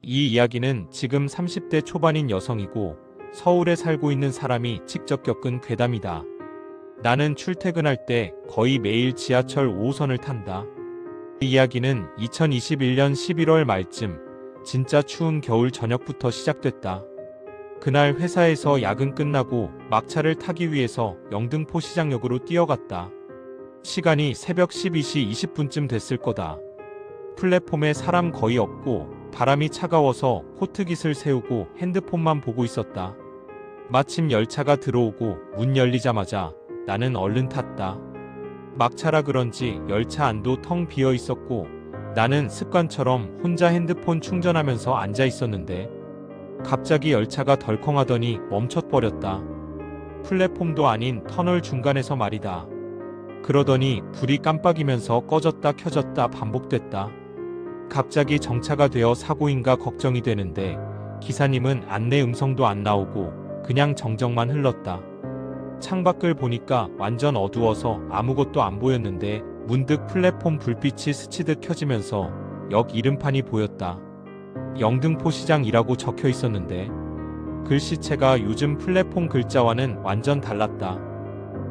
이 이야기는 지금 30대 초반인 여성이고 서울에 살고 있는 사람이 직접 겪은 괴담이다. 나는 출퇴근할 때 거의 매일 지하철 5호선을 탄다. 이 이야기는 2021년 11월 말쯤 진짜 추운 겨울 저녁부터 시작됐다. 그날 회사에서 야근 끝나고 막차를 타기 위해서 영등포 시장역으로 뛰어갔다. 시간이 새벽 12시 20분쯤 됐을 거다. 플랫폼에 사람 거의 없고 바람이 차가워서 코트깃을 세우고 핸드폰만 보고 있었다. 마침 열차가 들어오고 문 열리자마자 나는 얼른 탔다. 막차라 그런지 열차 안도 텅 비어 있었고 나는 습관처럼 혼자 핸드폰 충전하면서 앉아 있었는데 갑자기 열차가 덜컹하더니 멈춰버렸다. 플랫폼도 아닌 터널 중간에서 말이다. 그러더니 불이 깜빡이면서 꺼졌다 켜졌다 반복됐다. 갑자기 정차가 되어 사고인가 걱정이 되는데 기사님은 안내 음성도 안 나오고 그냥 정적만 흘렀다. 창밖을 보니까 완전 어두워서 아무것도 안 보였는데 문득 플랫폼 불빛이 스치듯 켜지면서 역 이름판이 보였다. 영등포시장이라고 적혀 있었는데 글씨체가 요즘 플랫폼 글자와는 완전 달랐다.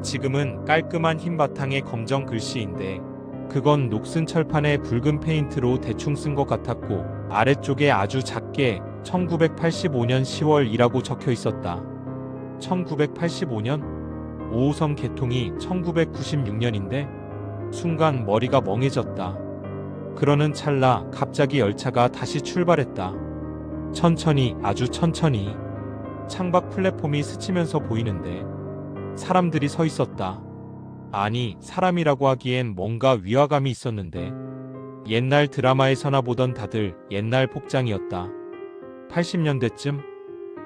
지금은 깔끔한 흰 바탕의 검정 글씨인데 그건 녹슨 철판에 붉은 페인트로 대충 쓴 것 같았고 아래쪽에 아주 작게 1985년 10월이라고 적혀 있었다. 1985년? 5호선 개통이 1996년인데? 순간 머리가 멍해졌다. 그러는 찰나 갑자기 열차가 다시 출발했다. 천천히, 아주 천천히. 창밖 플랫폼이 스치면서 보이는데 사람들이 서 있었다. 아니, 사람이라고 하기엔 뭔가 위화감이 있었는데 옛날 드라마에서나 보던 다들 옛날 복장이었다. 80년대쯤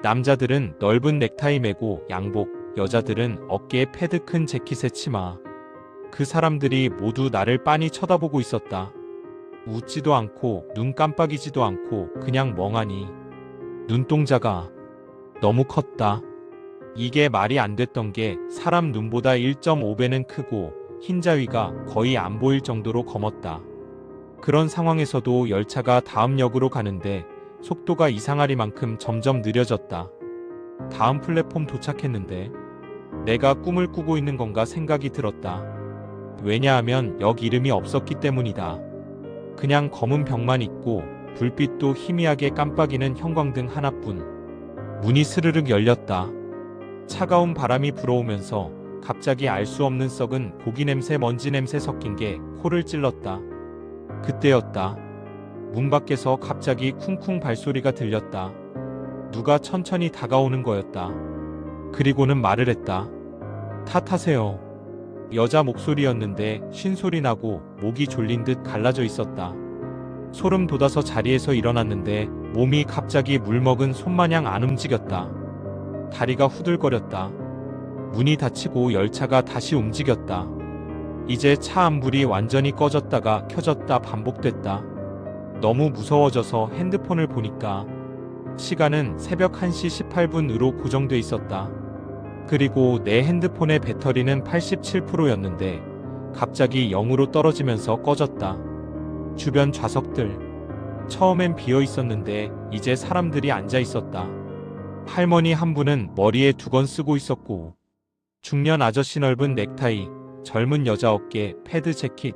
남자들은 넓은 넥타이 매고 양복, 여자들은 어깨에 패드 큰 재킷에 치마. 그 사람들이 모두 나를 빤히 쳐다보고 있었다. 웃지도 않고 눈 깜빡이지도 않고 그냥 멍하니. 눈동자가 너무 컸다. 이게 말이 안 됐던 게 사람 눈보다 1.5배는 크고 흰자위가 거의 안 보일 정도로 검었다. 그런 상황에서도 열차가 다음 역으로 가는데 속도가 이상하리만큼 점점 느려졌다. 다음 플랫폼 도착했는데 내가 꿈을 꾸고 있는 건가 생각이 들었다. 왜냐하면 역 이름이 없었기 때문이다. 그냥 검은 벽만 있고 불빛도 희미하게 깜빡이는 형광등 하나뿐. 문이 스르륵 열렸다. 차가운 바람이 불어오면서 갑자기 알 수 없는 썩은 고기 냄새 먼지 냄새 섞인 게 코를 찔렀다. 그때였다. 문 밖에서 갑자기 쿵쿵 발소리가 들렸다. 누가 천천히 다가오는 거였다. 그리고는 말을 했다. 탓하세요. 여자 목소리였는데 쉰소리 나고 목이 졸린 듯 갈라져 있었다. 소름 돋아서 자리에서 일어났는데 몸이 갑자기 물먹은 손마냥 안 움직였다. 다리가 후들거렸다. 문이 닫히고 열차가 다시 움직였다. 이제 차 안불이 완전히 꺼졌다가 켜졌다 반복됐다. 너무 무서워져서 핸드폰을 보니까 시간은 새벽 1시 18분으로 고정돼 있었다. 그리고 내 핸드폰의 배터리는 87%였는데 갑자기 0으로 떨어지면서 꺼졌다. 주변 좌석들 처음엔 비어 있었는데 이제 사람들이 앉아 있었다. 할머니 한 분은 머리에 두건 쓰고 있었고 중년 아저씨 넓은 넥타이, 젊은 여자 어깨 패드 재킷.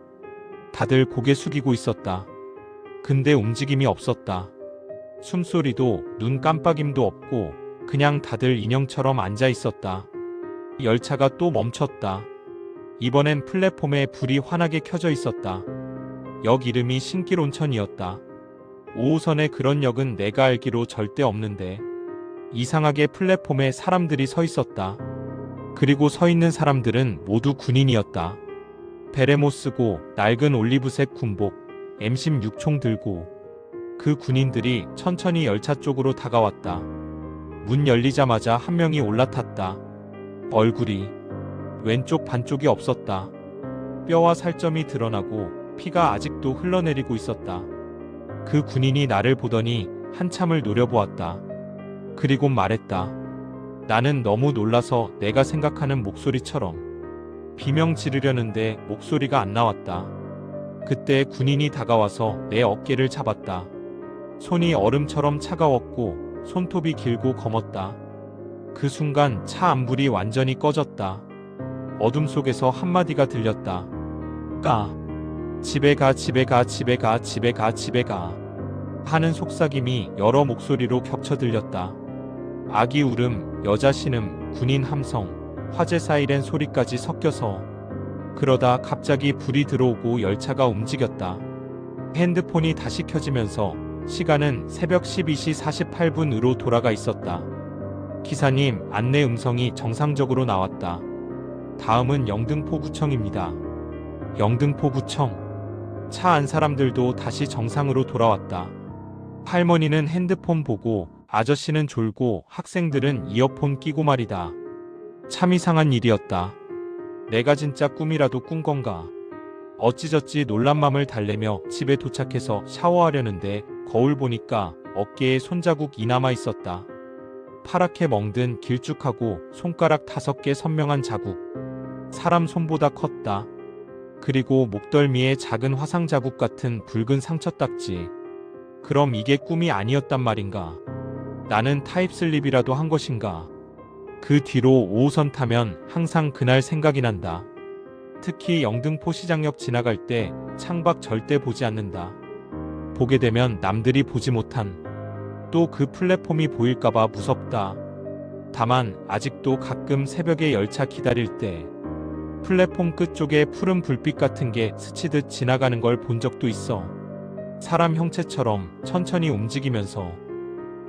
다들 고개 숙이고 있었다. 근데 움직임이 없었다. 숨소리도 눈 깜빡임도 없고 그냥 다들 인형처럼 앉아 있었다. 열차가 또 멈췄다. 이번엔 플랫폼에 불이 환하게 켜져 있었다. 역 이름이 신길온천이었다. 5호선에 그런 역은 내가 알기로 절대 없는데 이상하게 플랫폼에 사람들이 서 있었다. 그리고 서 있는 사람들은 모두 군인이었다. 베레모 쓰고 낡은 올리브색 군복, M16 총 들고. 그 군인들이 천천히 열차 쪽으로 다가왔다. 문 열리자마자 한 명이 올라탔다. 얼굴이 왼쪽 반쪽이 없었다. 뼈와 살점이 드러나고 피가 아직도 흘러내리고 있었다. 그 군인이 나를 보더니 한참을 노려보았다. 그리고 말했다. 나는 너무 놀라서 내가 생각하는 목소리처럼 비명 지르려는데 목소리가 안 나왔다. 그때 군인이 다가와서 내 어깨를 잡았다. 손이 얼음처럼 차가웠고 손톱이 길고 검었다. 그 순간 차 안불이 완전히 꺼졌다. 어둠 속에서 한마디가 들렸다. 가. 집에 가, 집에 가, 집에 가, 집에 가, 집에 가. 하는 속삭임이 여러 목소리로 겹쳐 들렸다. 아기 울음, 여자 신음, 군인 함성, 화재 사이렌 소리까지 섞여서. 그러다 갑자기 불이 들어오고 열차가 움직였다. 핸드폰이 다시 켜지면서 시간은 새벽 12시 48분으로 돌아가 있었다. 기사님, 안내 음성이 정상적으로 나왔다. 다음은 영등포구청입니다. 영등포구청. 차 안 사람들도 다시 정상으로 돌아왔다. 할머니는 핸드폰 보고, 아저씨는 졸고, 학생들은 이어폰 끼고 말이다. 참 이상한 일이었다. 내가 진짜 꿈이라도 꾼 건가? 어찌저찌 놀란 맘을 달래며 집에 도착해서 샤워하려는데 거울 보니까 어깨에 손자국이 남아 있었다. 파랗게 멍든 길쭉하고 손가락 5개 선명한 자국. 사람 손보다 컸다. 그리고 목덜미에 작은 화상 자국 같은 붉은 상처 딱지. 그럼 이게 꿈이 아니었단 말인가? 나는 타입슬립이라도 한 것인가? 그 뒤로 5호선 타면 항상 그날 생각이 난다. 특히 영등포 시장역 지나갈 때 창밖 절대 보지 않는다. 보게 되면 남들이 보지 못한 또 그 플랫폼이 보일까봐 무섭다. 다만 아직도 가끔 새벽에 열차 기다릴 때 플랫폼 끝쪽에 푸른 불빛 같은 게 스치듯 지나가는 걸 본 적도 있어. 사람 형체처럼 천천히 움직이면서.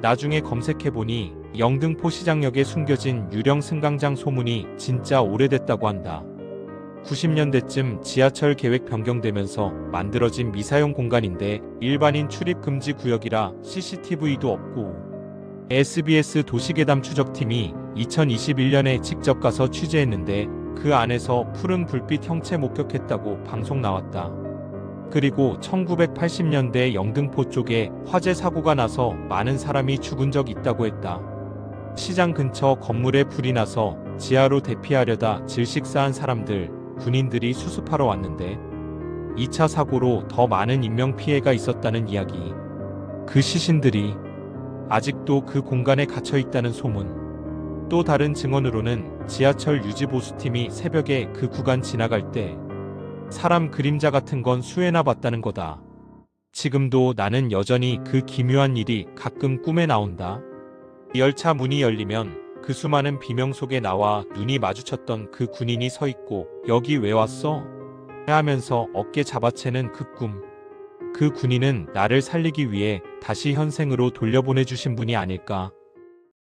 나중에 검색해보니 영등포 시장역에 숨겨진 유령 승강장 소문이 진짜 오래됐다고 한다. 90년대쯤 지하철 계획 변경되면서 만들어진 미사용 공간인데 일반인 출입 금지 구역이라 CCTV도 없고. SBS 도시괴담 추적팀이 2021년에 직접 가서 취재했는데 그 안에서 푸른 불빛 형체 목격했다고 방송 나왔다. 그리고 1980년대 영등포 쪽에 화재 사고가 나서 많은 사람이 죽은 적 있다고 했다. 시장 근처 건물에 불이 나서 지하로 대피하려다 질식사한 사람들, 군인들이 수습하러 왔는데 2차 사고로 더 많은 인명피해가 있었다는 이야기. 그 시신들이 아직도 그 공간에 갇혀 있다는 소문. 또 다른 증언으로는 지하철 유지보수팀이 새벽에 그 구간 지나갈 때 사람 그림자 같은 건 수해나 봤다는 거다. 지금도 나는 여전히 그 기묘한 일이 가끔 꿈에 나온다. 열차 문이 열리면 그 수많은 비명 속에 나와 눈이 마주쳤던 그 군인이 서 있고 여기 왜 왔어? 하면서 어깨 잡아채는 그 꿈. 그 군인은 나를 살리기 위해 다시 현생으로 돌려보내주신 분이 아닐까.